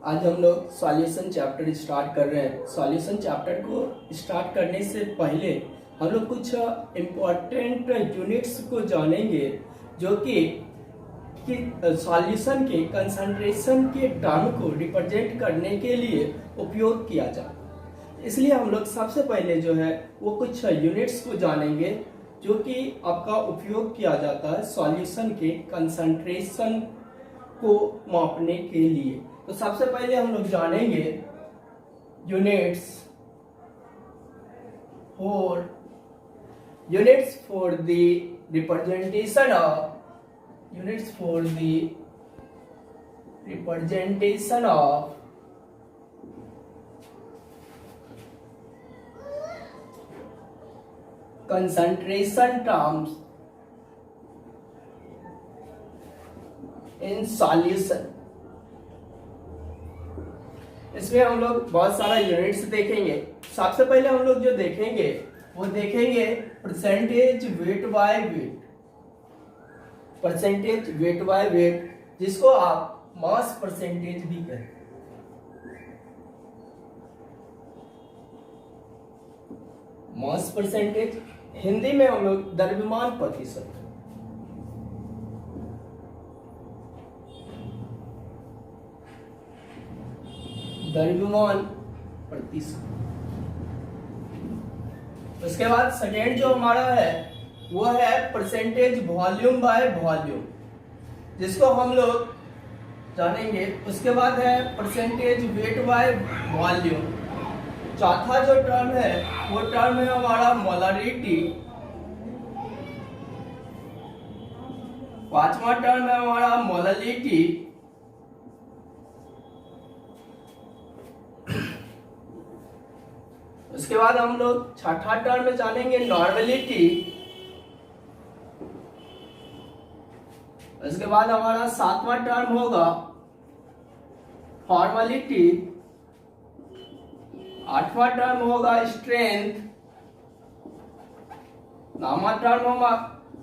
आज हम लोग सॉल्यूशन चैप्टर स्टार्ट कर रहे हैं। सॉल्यूशन चैप्टर को स्टार्ट करने से पहले हम लोग कुछ इम्पोर्टेंट यूनिट्स को जानेंगे जो कि सॉल्यूशन के कंसंट्रेशन के टर्म को रिप्रेजेंट करने के लिए उपयोग किया जाए। इसलिए हम लोग सबसे पहले जो है वो कुछ यूनिट्स को जानेंगे जो कि आपका उपयोग किया जाता है सॉल्यूशन के कंसंट्रेशन को मापने के लिए। तो सबसे पहले हम लोग जानेंगे units for the representation of concentration terms in solution। इसमें हम लोग बहुत सारा यूनिट्स देखेंगे। सबसे पहले हम लोग जो देखेंगे वो देखेंगे परसेंटेज वेट बाय वेट, जिसको आप मास परसेंटेज भी कहते हैं। मास परसेंटेज हिंदी में हम लोग द्रव्यमान प्रतिशत। द्रव्यमान प्रतिशत। उसके बाद सेकेंड जो हमारा है वो है परसेंटेज वॉल्यूम बाय वॉल्यूम, जिसको हम लोग जानेंगे। उसके बाद है परसेंटेज वेट बाय वॉल्यूम। चौथा जो टर्म है वो टर्म है हमारा मोलरिटी। पांचवा टर्म है हमारा मोलरिटी। उसके बाद हम लोग छठा टर्म में जानेंगे नॉर्मलिटी। उसके बाद हमारा सातवां टर्म होगा फॉर्मेलिटी। आठवां टर्म होगा स्ट्रेंथ। नौवां टर्म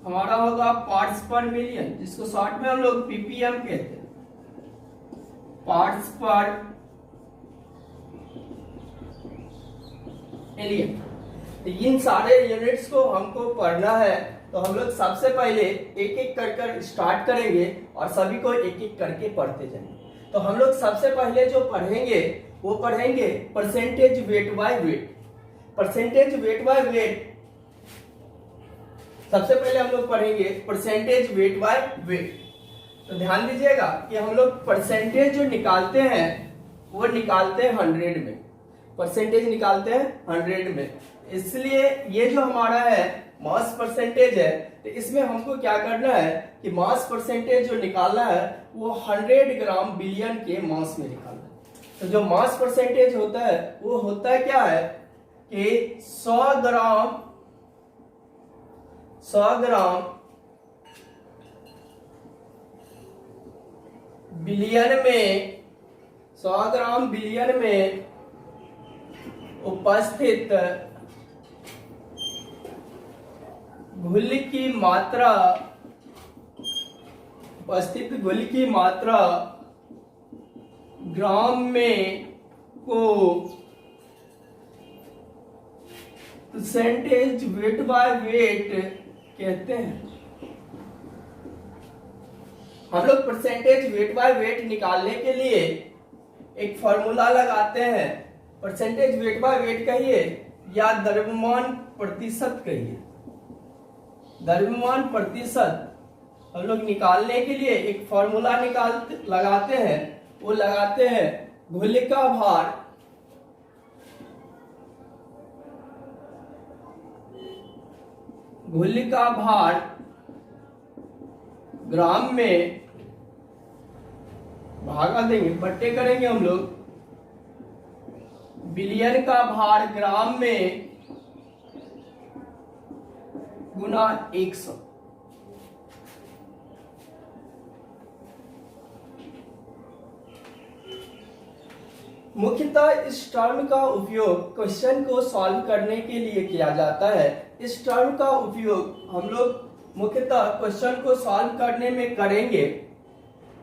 हमारा होगा पार्ट्स पर मिलियन, जिसको शॉर्ट में हम लोग पीपीएम कहते हैं, पार्ट्स पर मिलियन। इन सारे यूनिट्स को हमको पढ़ना है, तो हम लोग सबसे पहले एक एक कर स्टार्ट करेंगे और सभी को एक एक करके पढ़ते जाएंगे। तो हम लोग सबसे पहले जो पढ़ेंगे वो पढ़ेंगे percentage weight by weight. Percentage weight by weight सबसे पहले हम लोग पढ़ेंगे परसेंटेज वेट बाय वेट। तो ध्यान दीजिएगा कि हम लोग परसेंटेज जो निकालते हैं वो निकालते हैं 100 में। परसेंटेज निकालते हैं 100 में। इसलिए ये जो हमारा है मास परसेंटेज है, तो इसमें हमको क्या करना है कि मास परसेंटेज जो निकालना है वो 100 ग्राम बिलियन के मास में निकालना है। तो जो मास परसेंटेज होता है वो होता है क्या है कि 100 ग्राम बिलियन में 100 ग्राम बिलियन में उपस्थित घुल की मात्रा ग्राम में को परसेंटेज वेट बाय वेट कहते हैं। हम लोग परसेंटेज वेट बाय वेट निकालने के लिए एक फॉर्मूला लगाते हैं। परसेंटेज वेट बाय वेट कहिए या द्रव्यमान प्रतिशत कहिए। द्रव्यमान प्रतिशत हम लोग निकालने के लिए एक फॉर्मूला लगाते हैं। वो लगाते हैं घुल का भार ग्राम में भागा देंगे, बट्टे करेंगे हम लोग बिलियन का भार ग्राम में गुना 100। मुख्यतः इस टर्म का उपयोग क्वेश्चन को सॉल्व करने के लिए किया जाता है। इस टर्म का उपयोग हम लोग मुख्यतः क्वेश्चन को सॉल्व करने में करेंगे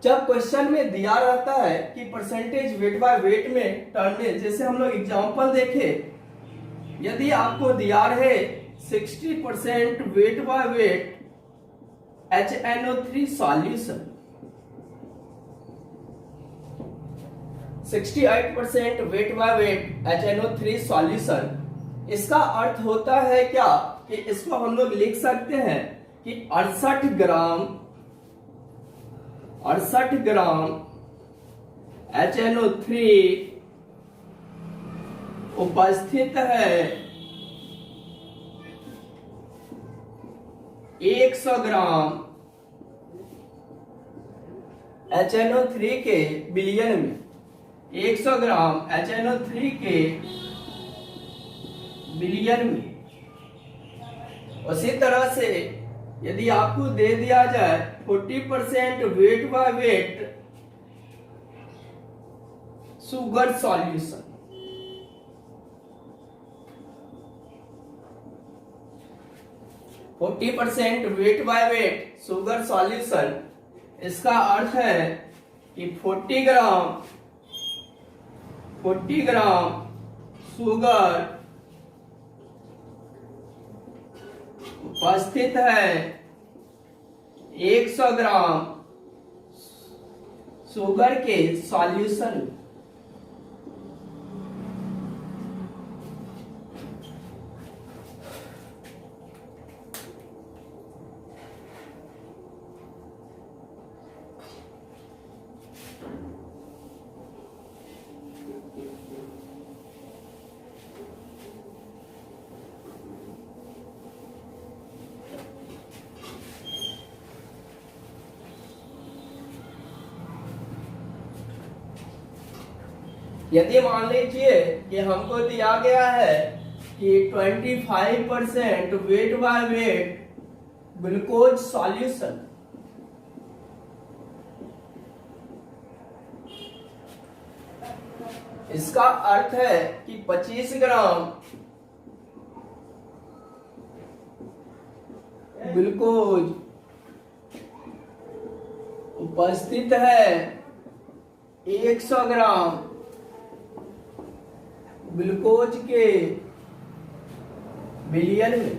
जब क्वेश्चन में दिया रहता है कि परसेंटेज वेट बाय वेट में टर्म में, जैसे हम लोग एग्जांपल देखें, यदि आपको दिया रहे 60% weight by weight HNO3 solution, 68% weight by weight HNO3 solution, इसका अर्थ होता है क्या कि इसको हम लोग लिख सकते हैं कि 68 ग्राम HNO3 उपस्थित है 100 ग्राम HNO3 के बिलियन में, 100 ग्राम HNO3 के बिलियन में। उसी तरह से यदि आपको दे दिया जाए 40% weight by weight sugar solution, weight by weight sugar solution, इसका अर्थ है कि 40 ग्राम शुगर उपस्थित है 100 ग्राम शुगर के सॉल्यूशन। यदि मान लीजिए कि हमको दिया गया है कि 25% weight by weight glucose solution, इसका अर्थ है कि 25 ग्राम ग्लूकोज उपस्थित है 100 ग्राम ग्लूकोज के बिलियन में।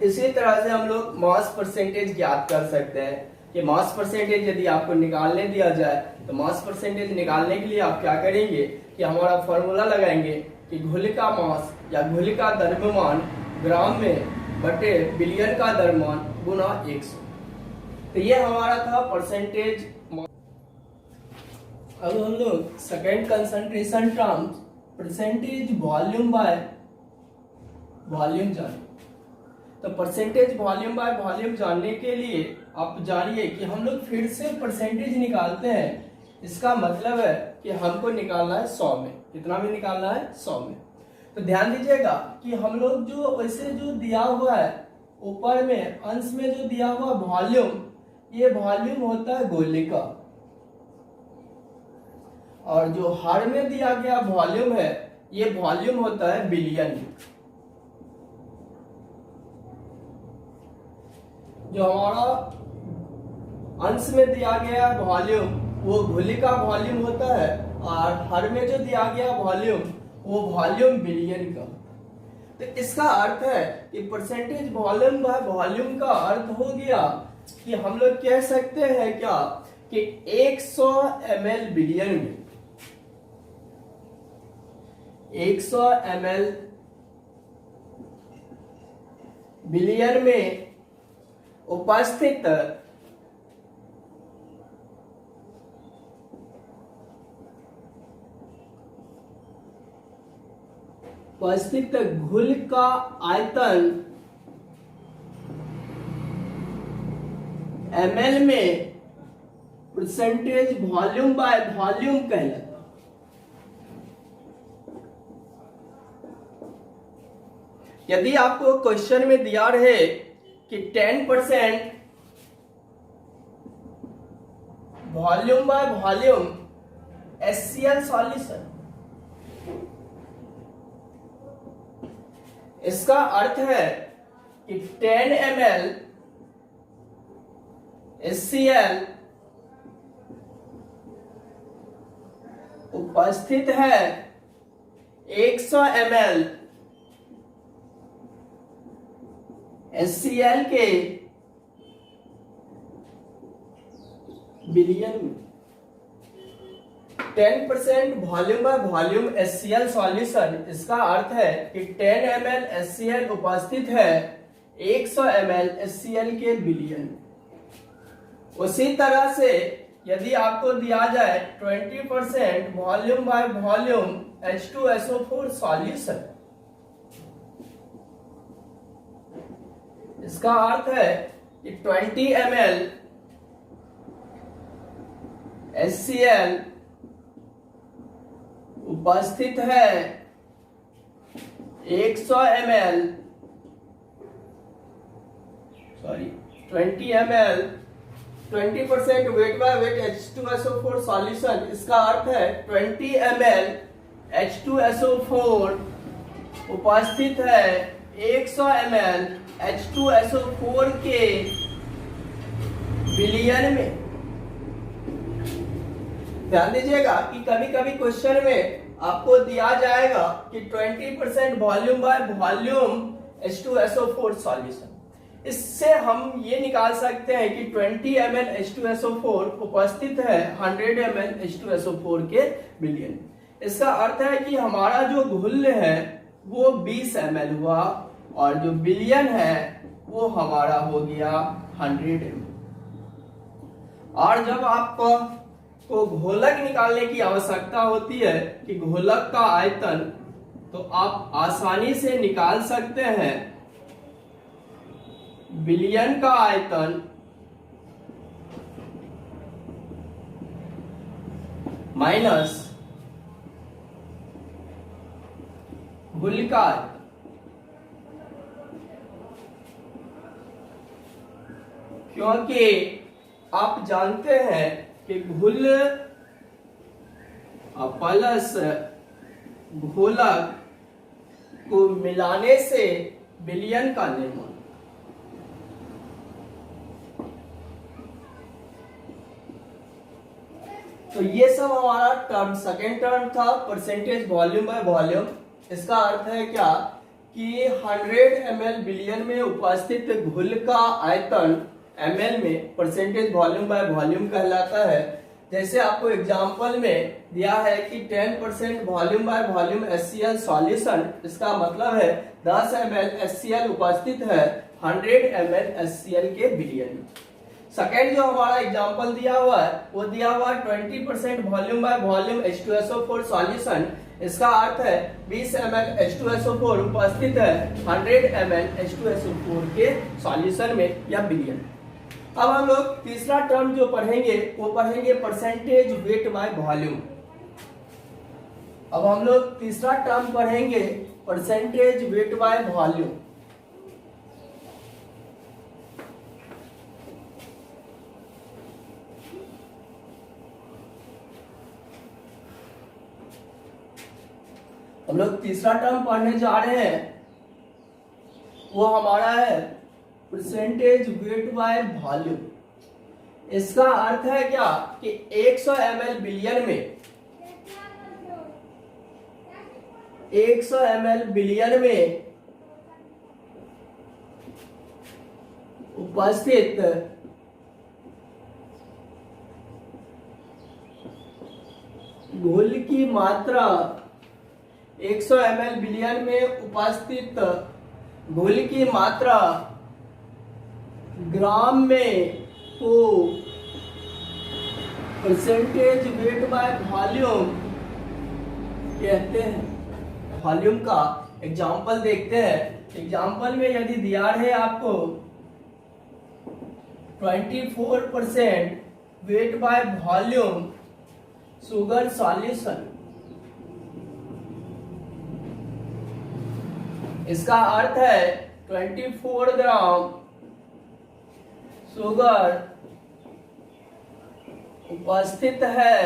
इसी तरह से हम लोग मास परसेंटेज ज्ञात कर सकते हैं कि मास परसेंटेज यदि आपको निकालने दिया जाए तो मास परसेंटेज निकालने के लिए आप क्या करेंगे कि हमारा फॉर्मूला लगाएंगे कि घुल का मास या घुल का द्रव्यमान ग्राम में बटे बिलियन का द्रव्यमान गुना 100। तो ये हमारा था परसेंटेज। अब हम लोग second concentration term percentage volume by volume जाने। तो परसेंटेज वॉल्यूम बाय वॉल्यूम जानने के लिए आप जानिए कि हम लोग फिर से परसेंटेज निकालते हैं। इसका मतलब है कि हमको निकालना है 100 में। कितना में निकालना है? 100 में। तो ध्यान दीजिएगा कि हम लोग जो वैसे जो दिया हुआ है ऊपर में अंश में जो दिया हुआ वॉल्यूम, ये वॉल्यूम होता है गोले का, और जो हर में दिया गया वॉल्यूम है ये वॉल्यूम होता है बिलियन। जो हमारा अंश में दिया गया वॉल्यूम वो घुली का वॉल्यूम होता है, और हर में जो दिया गया वॉल्यूम वो वॉल्यूम बिलियन का। तो इसका अर्थ है कि परसेंटेज वॉल्यूम बाय वॉल्यूम का अर्थ हो गया कि हम लोग कह सकते हैं क्या कि 100 ml बिलियन में, 100 ml बिलियन में उपस्थित घुल का आयतन ml में परसेंटेज वॉल्यूम बाय वॉल्यूम कहलाता। यदि आपको क्वेश्चन में दिया रहे कि 10% volume by volume HCl solution, इसका अर्थ है कि 10 ml HCl उपस्थित है 100 ml HCl के बिलियन में। 10% volume by volume HCl solution, इसका अर्थ है कि 10 ml HCl उपस्थित है 100 ml HCl के बिलियन। उसी तरह से यदि आपको दिया जाए 20% volume by volume H2SO4 solution, इसका अर्थ है कि 20 ml HCl उपस्थित है 100 ml 20 ml 20% weight by weight H2SO4 solution, इसका अर्थ है 20 ml H2SO4 उपस्थित है 100 ml H2SO4 के बिलियन में। ध्यान दीजिएगा कि कभी कभी क्वेश्चन में आपको दिया जाएगा कि 20% volume by volume H2SO4 solution, इससे हम ये निकाल सकते हैं कि 20 ml H2SO4 उपस्थित है 100 ml H2SO4 के बिलियन। इसका अर्थ है कि हमारा जो घुल है वो 20 ml हुआ और जो बिलियन है वो हमारा हो गया 100 ml। और जब आपको घोलक निकालने की आवश्यकता होती है कि घोलक का आयतन, तो आप आसानी से निकाल सकते हैं बिलियन का आयतन माइनस घुल का आयतन। क्योंकि आप जानते हैं कि घुल प्लस घोलक को मिलाने से बिलियन का निर्माण। तो ये सब हमारा टर्म, सेकेंड टर्म था परसेंटेज वॉल्यूम बाय वॉल्यूम। इसका अर्थ है क्या कि 100 ml बिलियन में उपस्थित घुल का आयतन ml में परसेंटेज वॉल्यूम बाय वॉल्यूम कहलाता है। जैसे आपको एग्जांपल में दिया है कि 10% volume by volume HCl solution, इसका मतलब है 10 ml HCl उपस्थित है 100 ml HCl के बिलियन में। सेकेंड जो हमारा एग्जांपल दिया हुआ है वो दिया हुआ 20% volume by volume H2SO4 solution, इसका अर्थ है 20 ml H2SO4 उपस्थित है 100 ml H2SO4 के सॉल्यूशन में या बिलियन। अब हम लोग तीसरा टर्म जो पढ़ेंगे वो पढ़ेंगे परसेंटेज वेट बाय वॉल्यूम। अब हम लोग तीसरा टर्म पढ़ेंगे परसेंटेज वेट बाय वॉल्यूम। हम लोग तीसरा टर्म पढ़ने जा रहे हैं, वो हमारा है परसेंटेज वेट बाय वॉल्यूम। इसका अर्थ है क्या कि 100 ml बिलियन में 100 ml बिलियन में उपस्थित घुल की मात्रा 100 ml बिलियन में उपस्थित घुल की मात्रा ग्राम में को परसेंटेज वेट बाय वॉल्यूम कहते हैं। वॉल्यूम का एग्जांपल देखते हैं। एग्जांपल में यदि दिया है आपको 24% weight by volume sugar solution, इसका अर्थ है 24 ग्राम शुगर उपस्थित है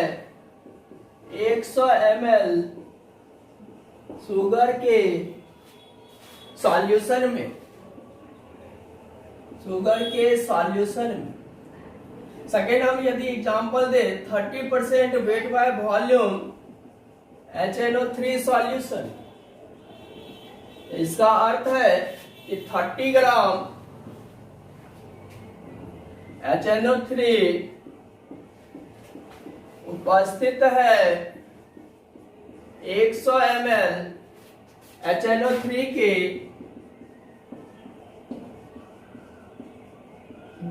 100 ml शुगर के सॉल्यूशन में, शुगर के सॉल्यूशन में। सेकेंड हम यदि example they 30% weight by volume HNO3 solution, इसका अर्थ है कि 30 ग्राम HNO3 उपस्थित है 100 ml HNO3 के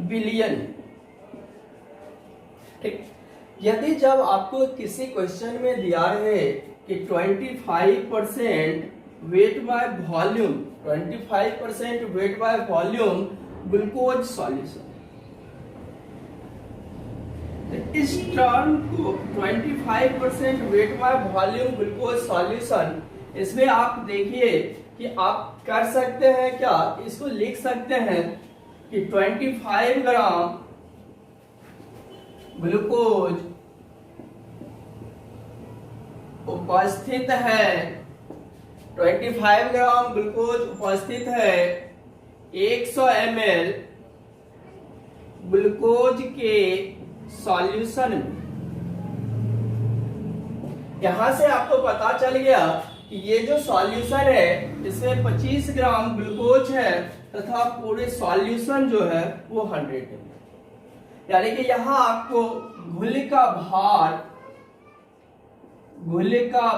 बिलियन। ठीक, यदि जब आपको किसी क्वेश्चन में दिया रहे कि 25% weight by volume, 25% weight by volume glucose solution, इस टर्म को 25% weight by volume glucose solution, इसमें आप देखिए कि आप कर सकते हैं क्या, इसको लिख सकते हैं कि 25 ग्राम ग्लूकोज उपस्थित है, 25 ग्राम ग्लूकोज उपस्थित है 100 ml ग्लूकोज के सॉल्यूशन में। यहां से आपको पता चल गया कि ये जो सॉल्यूशन है इसमें 25 ग्राम ग्लूकोज है तथा पूरे सॉल्यूशन जो है वो 100 है, यानी कि यहां आपको घुल का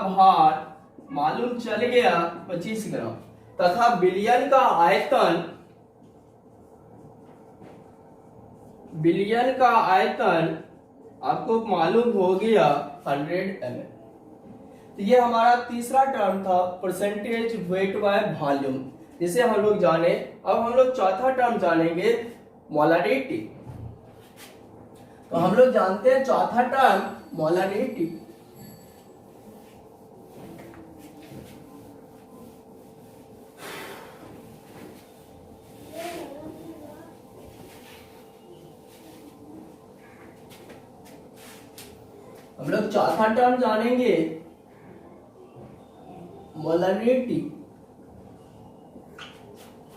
भार मालूम चल गया 25 ग्राम तथा बिलियन का आयतन आपको मालूम हो गया 100 ml। तो ये हमारा तीसरा टर्म था परसेंटेज वेट बाय वॉल्यूम, जिसे हम लोग जाने। अब हम लोग चौथा टर्म जानेंगे मोलारिटी। तो हम लोग जानते हैं चौथा टर्म मोलारिटी। हम लोग चौथा टर्म जानेंगे मोलारिटी,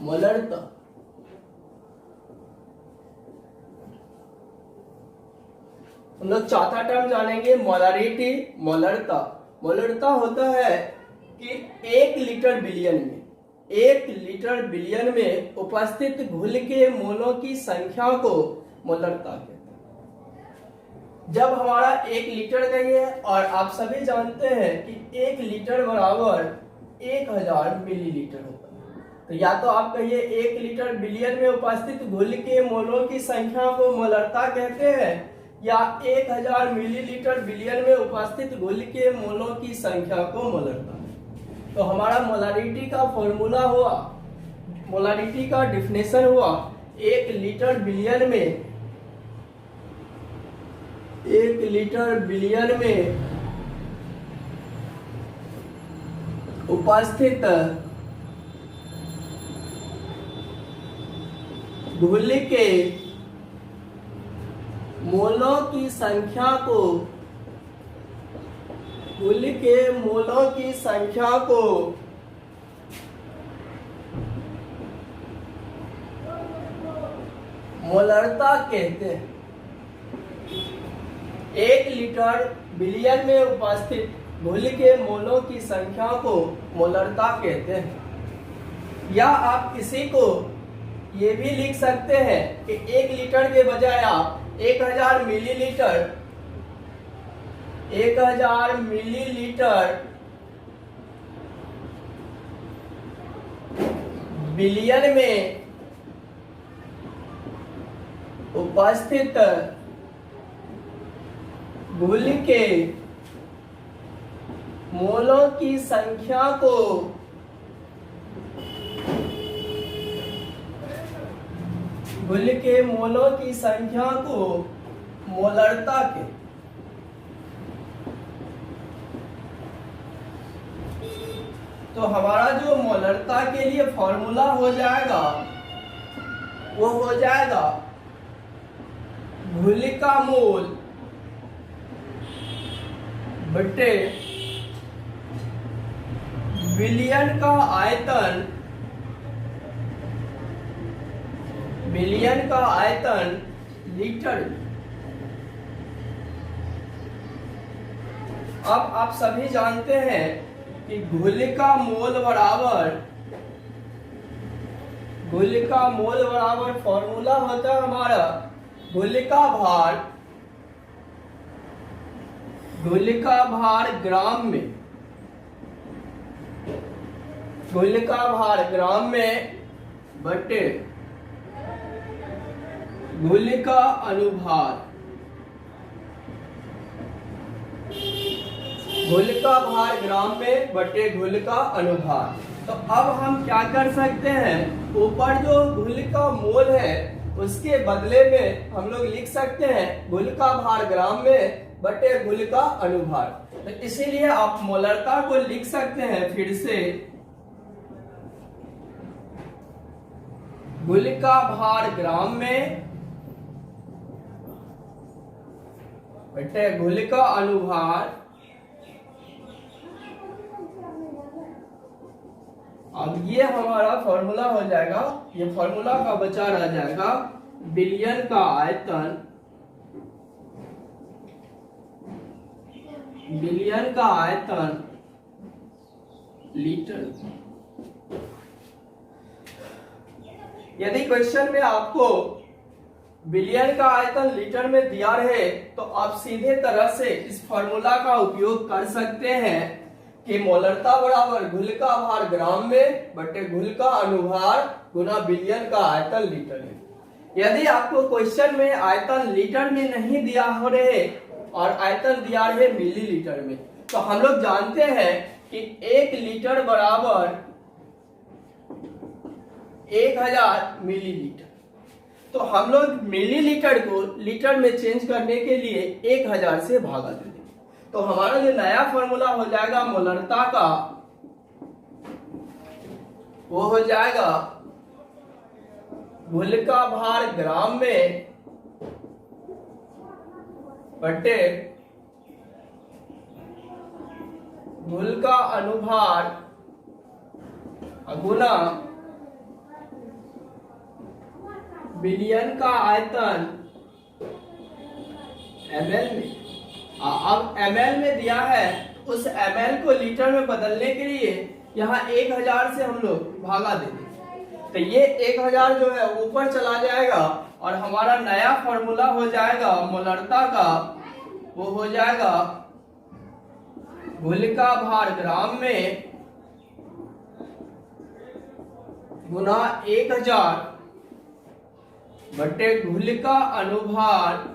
मोलरता। हम लोग चौथा टर्म जानेंगे मोलारिटी, मोलरता। मोलरता होता है कि 1 लीटर बिलियन में उपस्थित घुल के मोलों की संख्या को मोलरता कहते हैं। जब हमारा 1 लीटर का ही है, और आप सभी जानते हैं कि 1 लीटर बराबर 1000 मिलीलीटर होता है। तो या तो आप कहिए 1 लीटर बिलियन में उपस्थित घुल के मोलों की संख्या को मोलरता कहते हैं, या 1000 मिलीलीटर बिलियन में उपस्थित घुल के मोलों की संख्या को मोलरता। तो हमारा मोलारिटी का फॉर्मूला हुआ, मोलारिटी का डिफिनेशन हुआ 1 लीटर बिलियन में उपस्थित घुल के मोलों की संख्या को मोलरता कहते हैं। 1 लीटर बिलियन में उपस्थित घुल के मोलों की संख्या को मोलरता कहते हैं। या आप किसी को ये भी लिख सकते हैं कि 1 लीटर के बजाय आप 1000 मिलीलीटर बिलियन में उपस्थित घुल के मोलों की संख्या को मोलरता के। तो हमारा जो मोलरता के लिए फॉर्मूला हो जाएगा वो हो जाएगा घुल का मोल बटे बिलियन का आयतन लीटर। अब आप सभी जानते हैं कि घुल का मोल बराबर फॉर्मूला होता है हमारा घुल का भार ग्राम में, घुल का भार ग्राम में बटे घुल का अनुभार, घुल का भार ग्राम में बटे घुल का अनुभार। तो अब हम क्या कर सकते हैं, ऊपर जो घुल का मोल है उसके बदले में हम लोग लिख सकते हैं घुल का भार ग्राम में बटे घुल का अनुभार। तो इसीलिए आप मोलरता को लिख सकते हैं फिर से घुल का भार ग्राम में बटे घुल का अनुभार। अब ये हमारा फॉर्मूला हो जाएगा, ये फॉर्मूला का बचा रह जाएगा बिलियन का आयतन, बिलियन का आयतन लीटर। यदि क्वेश्चन में आपको बिलियन का आयतन लीटर में दिया रहे तो आप सीधे तरह से इस फॉर्मूला का उपयोग कर सकते हैं कि मोलरता बराबर घुल का भार ग्राम में बटे घुल का अनुभार गुना बिलियन का आयतन लीटर में। यदि आपको क्वेश्चन में आयतन लीटर में नहीं दिया हो रहे और आयतन दिया रहे मिलीलीटर में, तो हम लोग जानते हैं कि 1 लीटर बराबर 1000 मिलीलीटर। तो हम लोग मिलीलीटर को लीटर में चेंज करने के लिए 1000 से भागा देंगे। तो हमारा जो नया फॉर्मूला हो जाएगा मोलरता का, वो हो जाएगा घुल का भार ग्राम में बटे घुल का अनुभार गुना बिलियन का आयतन ml में। अब ml में दिया है, उस ml को लीटर में बदलने के लिए यहाँ 1000 से हम लोग भागा देंगे। तो ये 1000 जो है ऊपर चला जाएगा और हमारा नया फॉर्मूला हो जाएगा मोलरता का, वो हो जाएगा घुल का भार ग्राम में गुना 1000 बटे घुल का अनुभार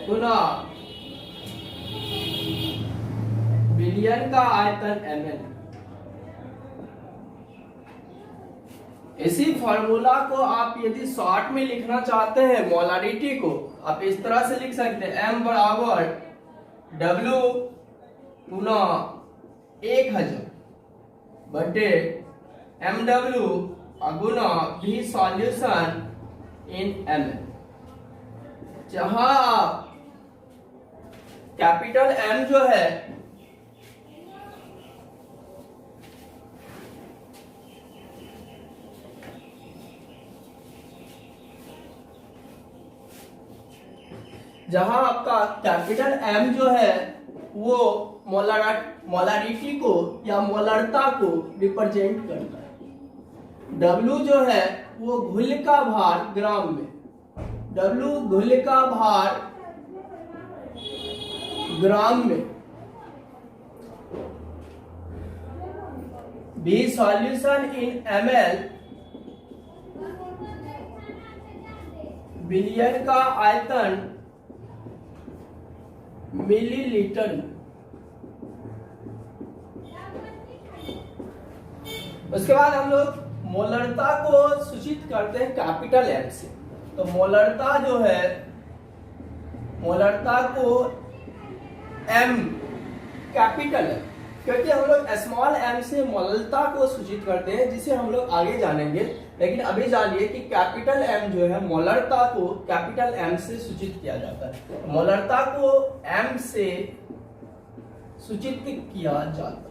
गुना बिलियन का आयतन ml। इसी फॉर्मूला को आप यदि शॉर्ट में लिखना चाहते हैं मोलारिटी को, आप इस तरह से लिख सकते हैं m बराबर W गुना 1000 बटे MW Guna V solution in ml। जहां आप कैपिटल M जो है जहां आपका कैपिटल M जो है वो मोलारिटी को या मोलरता को रिप्रेजेंट करता है। W जो है वो घुल का भार ग्राम में, W घुल का भार ग्राम में, B solution in ml, billion का आयतन मिलीलीटर में। उसके बाद हम लोग मोलरता को सूचित करते हैं कैपिटल M से। तो मोलरता जो है, मोलरता को M कैपिटल है, क्योंकि हम लोग स्मॉल m से मोलरता को सूचित करते हैं, जिसे हम लोग आगे जानेंगे। लेकिन अभी जानिए कि कैपिटल M जो है मोलरता को कैपिटल M से सूचित किया जाता है। मोलरता को M से सूचित किया जाता है।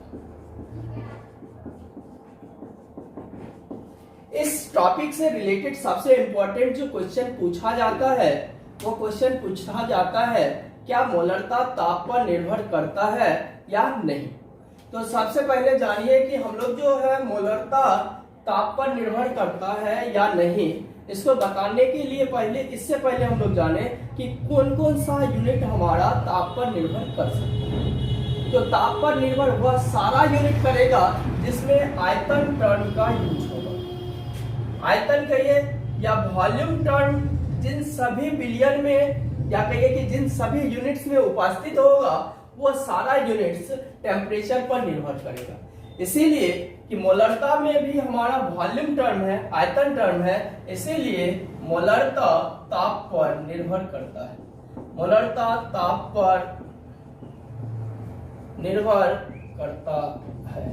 इस टॉपिक से रिलेटेड सबसे इंपॉर्टेंट जो क्वेश्चन पूछा जाता है वो क्वेश्चन पूछा जाता है क्या मोलरता ताप पर निर्भर करता है या नहीं। तो सबसे पहले जानिए कि हम लोग जो है मोलरता ताप पर निर्भर करता है या नहीं, इसको बताने के लिए इससे पहले हम लोग जाने कि कौन कौन सा यूनिट हमारा ताप पर निर्भर कर सकता है। तो ताप पर निर्भर वह सारा यूनिट करेगा जिसमें आयतन टर्म का यूज होगा। आयतन कहिए या वॉल्यूम टर्म जिन सभी बिलियन में या कहिए कि जिन सभी यूनिट्स में उपस्थित होगा वो सारा यूनिट्स टेम्परेचर पर निर्भर करेगा। इसीलिए कि मोलरता में भी हमारा वॉल्यूम टर्म है, आयतन टर्म है, इसीलिए मोलरता ताप पर निर्भर करता है। मोलरता ताप पर निर्भर करता है।